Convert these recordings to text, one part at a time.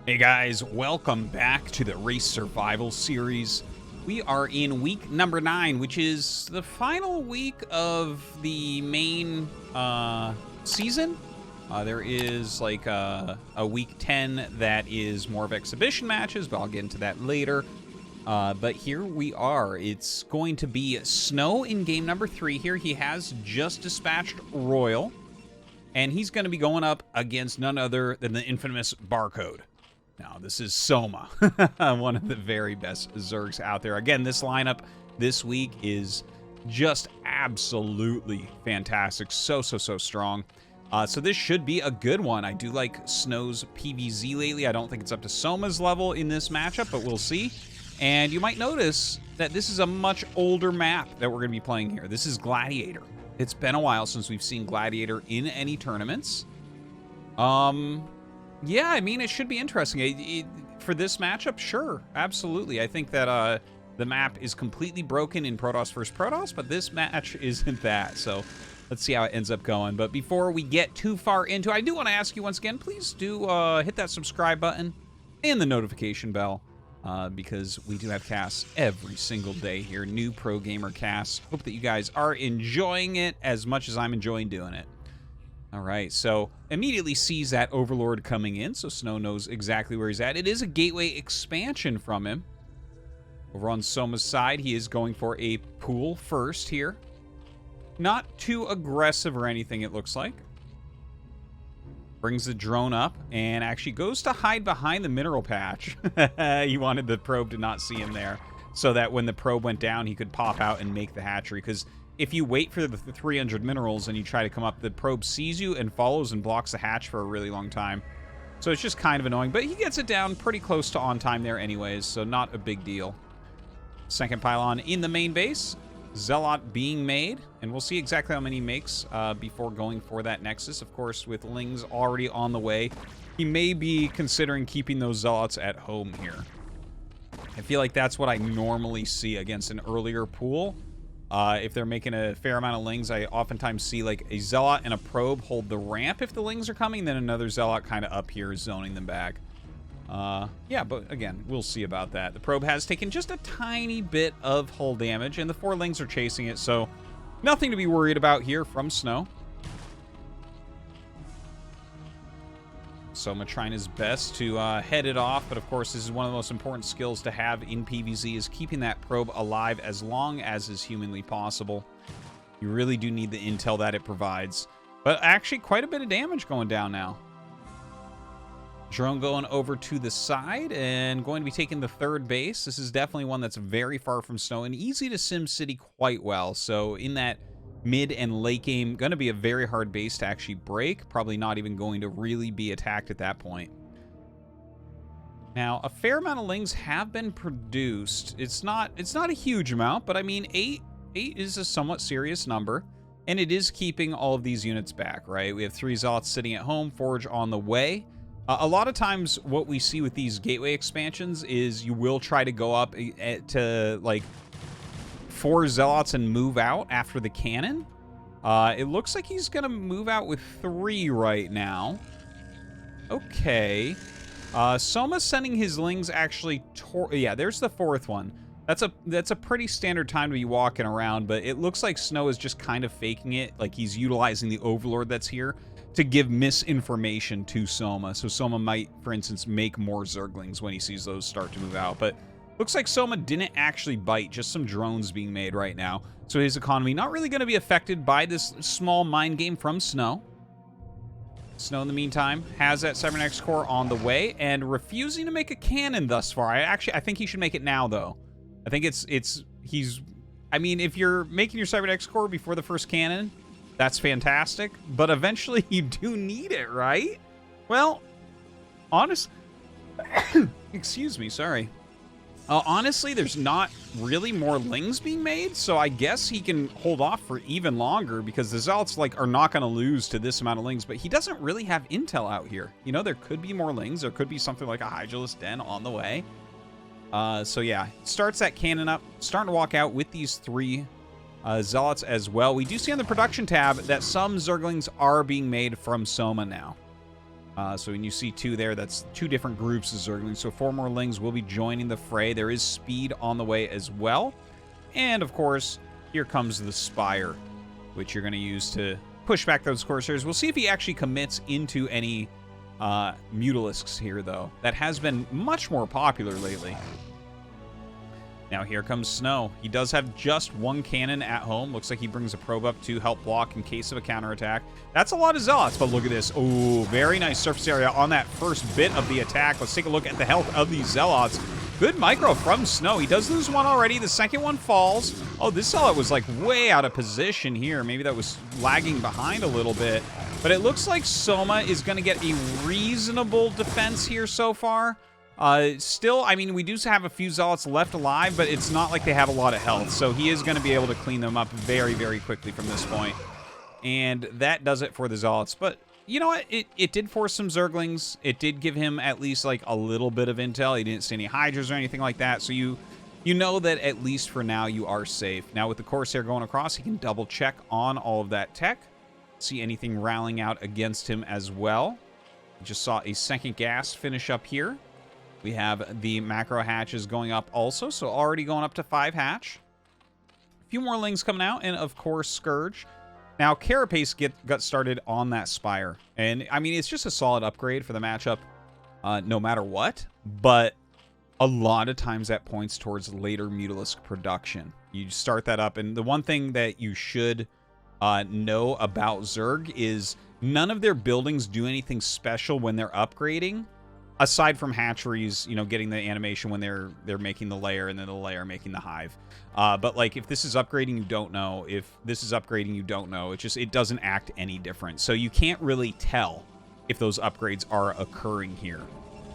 Hey guys, welcome back to the Race Survival series. We are in week number 9, which is the final week of the main season. There is like a week 10 that is more of exhibition matches, but I'll get into that later. But here we are. It's going to be SnOw in game number 3 here. He has just dispatched Royal, and he's going to be going up against none other than the infamous Barcode. Now, this is Soma, one of the very best Zergs out there. Again, this lineup this week is just absolutely fantastic. So strong. So this should be a good one. I do like SnOw's PvZ lately. I don't think it's up to Soma's level in this matchup, but we'll see. And you might notice that this is a much older map that we're going to be playing here. This is Gladiator. It's been a while since we've seen Gladiator in any tournaments. Yeah, I mean, it should be interesting. For this matchup, sure, absolutely. I think that the map is completely broken in Protoss vs. Protoss, but this match isn't that. So let's see how it ends up going. But before we get too far into it, I do want to ask you once again, please do hit that subscribe button and the notification bell, because we do have casts every single day here, new pro gamer casts. Hope that you guys are enjoying it as much as I'm enjoying doing it. All right, so immediately sees that Overlord coming in, so SnOw knows exactly where he's at. It is a gateway expansion from him. Over on Soma's side, he is going for a pool first here. Not too aggressive or anything, it looks like. Brings the drone up and actually goes to hide behind the mineral patch. He wanted the probe to not see him there, so that when the probe went down, he could pop out and make the hatchery, because if you wait for the 300 minerals and you try to come up, the probe sees you and follows and blocks the hatch for a really long time. So it's just kind of annoying, but he gets it down pretty close to on time there anyways, so not a big deal. Second pylon in the main base. Zealot being made, and we'll see exactly how many he makes before going for that Nexus. Of course, with Lings already on the way, he may be considering keeping those Zealots at home here. I feel like that's what I normally see against an earlier pool. If they're making a fair amount of Lings, I oftentimes see like a Zealot and a Probe hold the ramp if the Lings are coming, then another Zealot kind of up here zoning them back. Yeah, but again, we'll see about that. The Probe has taken just a tiny bit of hull damage, and the 4 Lings are chasing it, so nothing to be worried about here from SnOw. Soma trying his best to head it off, but of course this is one of the most important skills to have in PvZ, is keeping that probe alive as long as is humanly possible. You really do need the intel that it provides. But actually quite a bit of damage going down now. Drone going over to the side and going to be taking the third base. This is definitely one that's very far from SnOw and easy to SimCity quite well. So in that mid and late game, going to be a very hard base to actually break. Probably not even going to really be attacked at that point. Now, a fair amount of Lings have been produced. It's not a huge amount, but I mean, 8 is a somewhat serious number, and it is keeping all of these units back, right? We have 3 Zealots sitting at home, Forge on the way. A lot of times what we see with these gateway expansions is you will try to go up to like 4 Zealots and move out after the cannon. It looks like he's gonna move out with 3 right now. Okay. Soma's sending his Lings actually yeah, there's the 4th one. That's a pretty standard time to be walking around, but it looks like SnOw is just kind of faking it, like he's utilizing the Overlord that's here to give misinformation to Soma. So Soma might, for instance, make more Zerglings when he sees those start to move out. But looks like Soma didn't actually bite, just some drones being made right now. So his economy not really going to be affected by this small mind game from SnOw. SnOw, in the meantime, has that Cybernetic core on the way and refusing to make a cannon thus far. I think he should make it now, though. I think I mean, if you're making your Cybernetic core before the first cannon, that's fantastic, but eventually you do need it, right? Well, excuse me, sorry. Honestly, there's not really more Lings being made, so I guess he can hold off for even longer because the Zealots are not going to lose to this amount of Lings, but he doesn't really have intel out here. You know, there could be more Lings. There could be something like a Hydralisk Den on the way. So yeah, starts that cannon up, starting to walk out with these 3 Zealots as well. We do see on the production tab that some Zerglings are being made from Soma now. So when you see 2 there, that's 2 different groups of Zerglings. So 4 more Lings will be joining the fray. There is speed on the way as well. And, of course, here comes the Spire, which you're going to use to push back those Corsairs. We'll see if he actually commits into any Mutalisks here, though. That has been much more popular lately. Now here comes SnOw. He does have just 1 cannon at home. Looks like he brings a probe up to help block in case of a counterattack. That's a lot of Zealots, but look at this. Oh, very nice surface area on that first bit of the attack. Let's take a look at the health of these Zealots. Good micro from SnOw. He does lose 1 already. The second one falls. Oh, this Zealot was like way out of position here. Maybe that was lagging behind a little bit. But it looks like Soma is going to get a reasonable defense here so far. Still, I mean, we do have a few Zealots left alive, but it's not like they have a lot of health. So he is going to be able to clean them up very, very quickly from this point. And that does it for the Zealots. But you know what? It did force some Zerglings. It did give him at least like a little bit of intel. He didn't see any Hydras or anything like that. So you know that at least for now you are safe. Now with the Corsair going across, he can double check on all of that tech. See anything rallying out against him as well. Just saw a second gas finish up here. We have the macro hatches going up also, so already going up to 5 hatch. A few more Lings coming out, and of course, Scourge. Now, Carapace got started on that Spire. And, I mean, it's just a solid upgrade for the matchup no matter what. But a lot of times that points towards later Mutalisk production. You start that up, and the one thing that you should know about Zerg is none of their buildings do anything special when they're upgrading. Aside from hatcheries, you know, getting the animation when they're making the layer and then the layer making the hive. But like if this is upgrading, you don't know. If this is upgrading, you don't know. It doesn't act any different. So you can't really tell if those upgrades are occurring here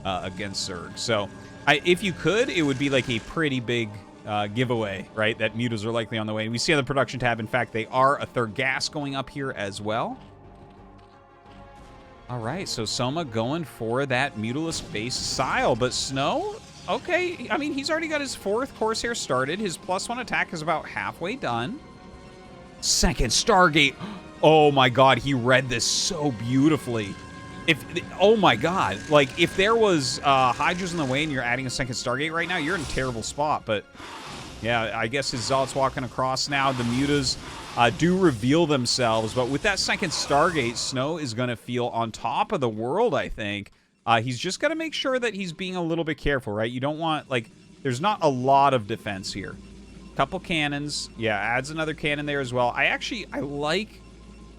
against Zerg. So if you could, it would be like a pretty big giveaway, right? That mutas are likely on the way. And we see on the production tab, in fact, they are a 3rd gas going up here as well. All right, so Soma going for that Mutalisk-based Sile, but SnOw, okay, I mean, he's already got his 4th Corsair started. His +1 attack is about halfway done. Second Stargate. Oh my god, he read this so beautifully. Oh my god, like, if there was Hydras in the way and you're adding a second Stargate right now, you're in a terrible spot, but yeah, I guess his Zealot's walking across now. The mutas do reveal themselves, but with that second Stargate, SnOw is going to feel on top of the world, I think. He's just got to make sure that he's being a little bit careful, right? You don't want, like, there's not a lot of defense here. Couple cannons. Yeah, adds another cannon there as well. I like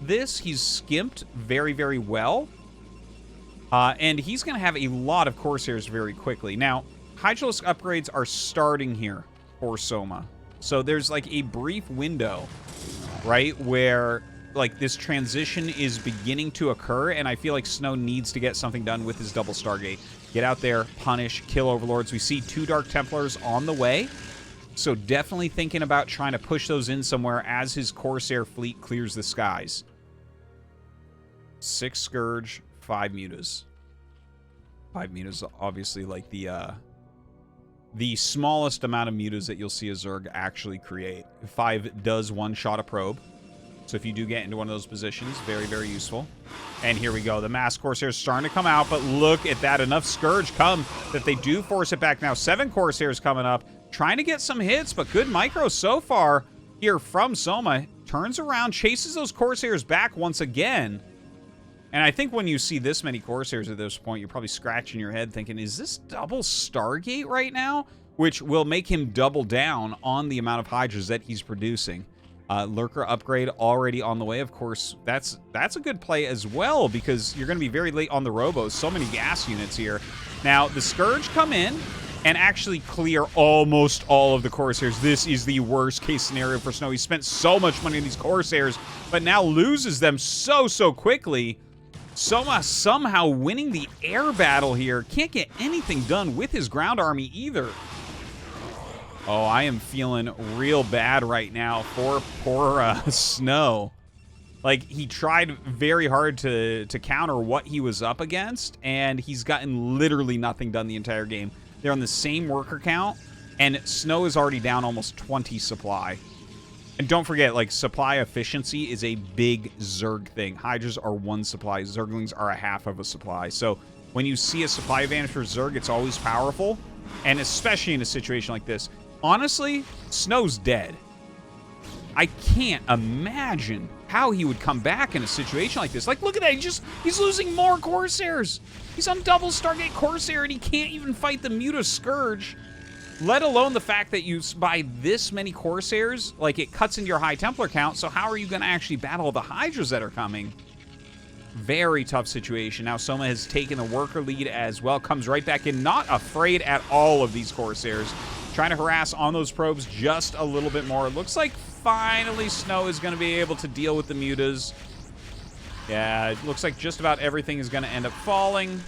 this. He's skimped very, very well. And he's going to have a lot of Corsairs very quickly. Now, Hydralisk upgrades are starting here for Soma. So there's like a brief window, right, where like this transition is beginning to occur, and I feel like SnOw needs to get something done with his double Stargate. Get out there, punish, kill Overlords. We see 2 Dark Templars on the way, so definitely thinking about trying to push those in somewhere as his Corsair fleet clears the skies. 6 Scourge, 5 Mutas. 5 Mutas, obviously, like the smallest amount of mutas that you'll see a Zerg actually create. 5 does one-shot a probe. So if you do get into one of those positions, very, very useful. And here we go. The Mass Corsair is starting to come out, but look at that. Enough Scourge come that they do force it back now. 7 Corsairs coming up, trying to get some hits, but good micro so far here from Soma. Turns around, chases those Corsairs back once again. And I think when you see this many Corsairs at this point, you're probably scratching your head thinking, is this double Stargate right now? Which will make him double down on the amount of Hydras that he's producing. Lurker upgrade already on the way. Of course, that's a good play as well, because you're going to be very late on the Robos. So many gas units here. Now, the Scourge come in and actually clear almost all of the Corsairs. This is the worst case scenario for SnOw. He spent so much money on these Corsairs, but now loses them so quickly. Soma somehow winning the air battle here. Can't get anything done with his ground army either. Oh, I am feeling real bad right now for poor SnOw. Like, he tried very hard to counter what he was up against, and he's gotten literally nothing done the entire game. They're on the same worker count, and SnOw is already down almost 20 supply. And don't forget, like, supply efficiency is a big Zerg thing. Hydras are 1 supply. Zerglings are a half of a supply. So when you see a supply advantage for Zerg, it's always powerful. And especially in a situation like this. Honestly, SnOw's dead. I can't imagine how he would come back in a situation like this. Like, look at that. He's losing more Corsairs. He's on double Stargate Corsair, and he can't even fight the Muta Scourge. Let alone the fact that you buy this many Corsairs, like, it cuts into your High Templar count, so how are you going to actually battle the Hydras that are coming? Very tough situation. Now, Soma has taken the worker lead as well, comes right back in, not afraid at all of these Corsairs. Trying to harass on those probes just a little bit more. It looks like finally SnOw is going to be able to deal with the Mutas. Yeah, it looks like just about everything is going to end up falling.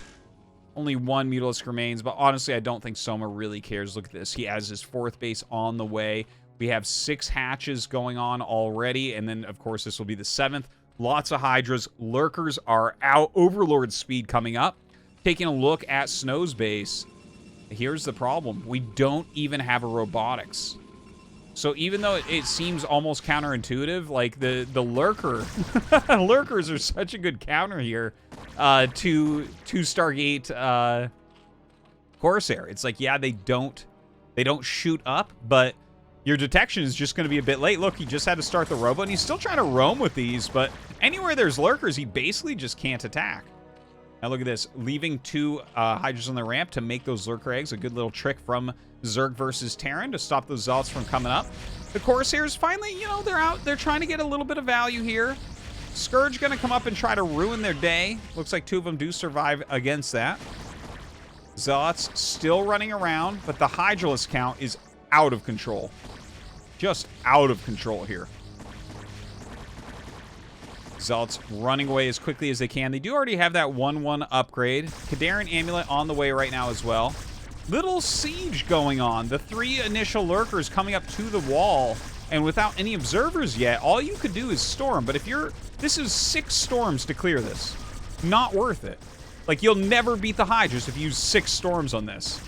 Only 1 Mutalisk remains, but honestly, I don't think Soma really cares. Look at this. He has his 4th base on the way. We have 6 hatches going on already, and then, of course, this will be the 7th. Lots of Hydras. Lurkers are out. Overlord speed coming up. Taking a look at SnOw's base. Here's the problem. We don't even have a robotics. So even though it seems almost counterintuitive, like the lurker, lurkers are such a good counter here to Stargate Corsair. It's like, yeah, they don't shoot up, but your detection is just going to be a bit late. Look, he just had to start the robo, and he's still trying to roam with these, but anywhere there's lurkers, he basically just can't attack. Now look at this, leaving 2 Hydras on the ramp to make those lurker eggs. A good little trick from Zerg versus Terran to stop those Zealots from coming up. The Corsairs finally, you know, they're out. They're trying to get a little bit of value here. Scourge going to come up and try to ruin their day. Looks like 2 of them do survive against that. Zealots still running around, but the Hydralisk count is out of control. Just out of control here. Zealots running away as quickly as they can. They do already have that 1/1 upgrade. Kadarin Amulet on the way right now as well. Little siege going on. The 3 initial lurkers coming up to the wall, and without any observers yet, all you could do is storm. But if you're... This is 6 storms to clear this. Not worth it. Like, you'll never beat the Hydras if you use 6 storms on this.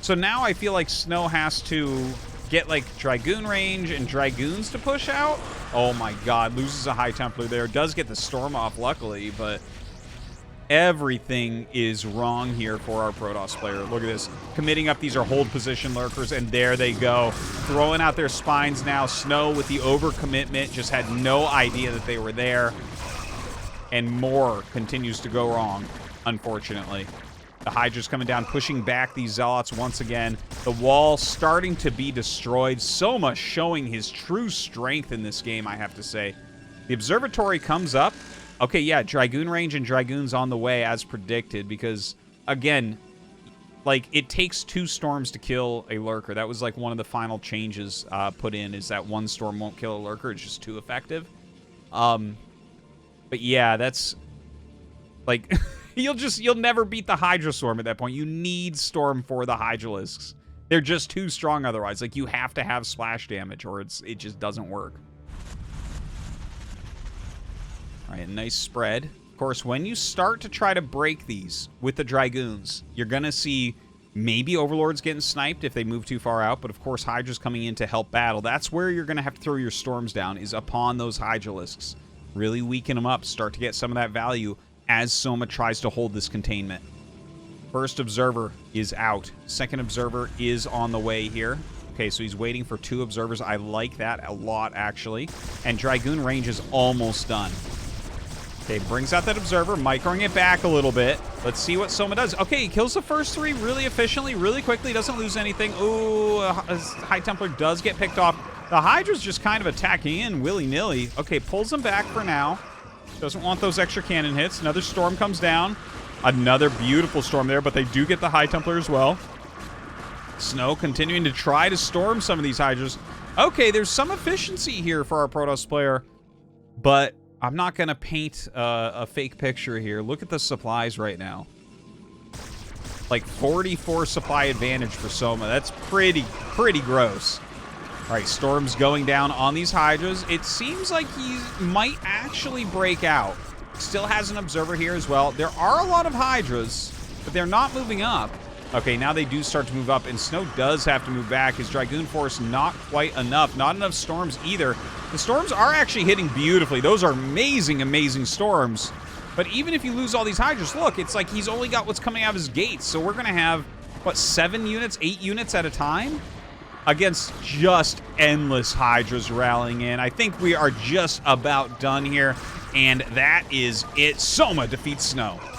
So now I feel like SnOw has to get, like, Dragoon range and Dragoons to push out. Oh my god, loses a High Templar there. Does get the storm off, luckily, but everything is wrong here for our Protoss player. Look at this. Committing up, these are hold position lurkers, and there they go. Throwing out their spines now. SnOw with the overcommitment, just had no idea that they were there. And more continues to go wrong, unfortunately. The Hydra's coming down, pushing back these Zealots once again. The wall starting to be destroyed. Soma showing his true strength in this game, I have to say. The Observatory comes up. Okay, yeah, Dragoon range and Dragoons on the way as predicted because, again, like, it takes 2 storms to kill a lurker. That was, like, one of the final changes put in, is that 1 storm won't kill a lurker. It's just too effective. But yeah, that's, like... You'll never beat the Hydra Storm at that point. You need Storm for the Hydralisks. They're just too strong otherwise. Like, you have to have splash damage or it just doesn't work. All right, nice spread. Of course, when you start to try to break these with the Dragoons, you're going to see maybe Overlords getting sniped if they move too far out, but of course Hydra's coming in to help battle. That's where you're going to have to throw your Storms down, is upon those Hydralisks. Really weaken them up, start to get some of that value as Soma tries to hold this containment. First Observer is out. Second Observer is on the way here. Okay, so he's waiting for 2 Observers. I like that a lot, actually. And Dragoon range is almost done. Okay, brings out that Observer, microing it back a little bit. Let's see what Soma does. Okay, he kills the first 3 really efficiently, really quickly, doesn't lose anything. Ooh, High Templar does get picked off. The Hydra's just kind of attacking in willy-nilly. Okay, pulls him back for now. Doesn't want those extra cannon hits. Another storm comes down. Another beautiful storm there, but they do get the High Templar as well. SnOw continuing to try to storm some of these Hydras. Okay, there's some efficiency here for our Protoss player, but I'm not going to paint a fake picture here. Look at the supplies right now. Like 44 supply advantage for Soma. That's pretty gross. All right, storms going down on these Hydras. It seems like he might actually break out. Still has an Observer here as well. There are a lot of Hydras, but they're not moving up. Okay, now they do start to move up, and SnOw does have to move back. His Dragoon Force, not quite enough. Not enough storms either. The storms are actually hitting beautifully. Those are amazing, amazing storms. But even if you lose all these Hydras, look, it's like he's only got what's coming out of his gates. So we're going to have, what, 7 units, 8 units at a time? Against just endless Hydras rallying in. I think we are just about done here, and that is it. Soma defeats SnOw.